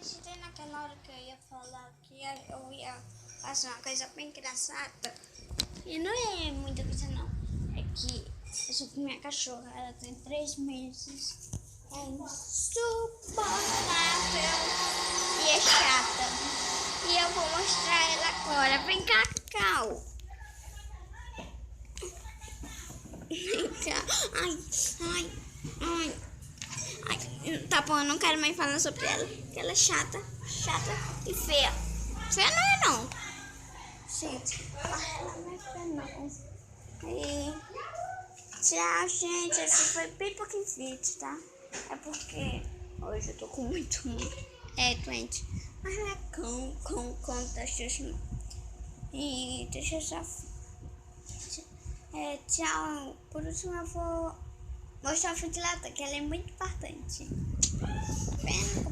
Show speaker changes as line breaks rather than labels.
gente, tem naquela hora que eu ia falar que eu ia fazer uma coisa bem engraçada. E não é muita coisa não. É que eu sou com minha cachorra, ela tem 3 meses. É insuportável e é chata. E eu vou mostrar ela agora. Vem cá, Cacau. Vem cá. Ai. Tá bom, eu não quero mais falar sobre ela. Porque ela é chata e feia. Feia não é não. Gente, ela não é feia não. E tchau, gente. Esse foi bem pouquinho vídeo, tá? É porque hoje eu tô com muito doente. Mas não é cão da Xuxa não. E deixa eu só... tchau. Por último eu vou mostrar a frutilata, que ela é muito importante. Vendo?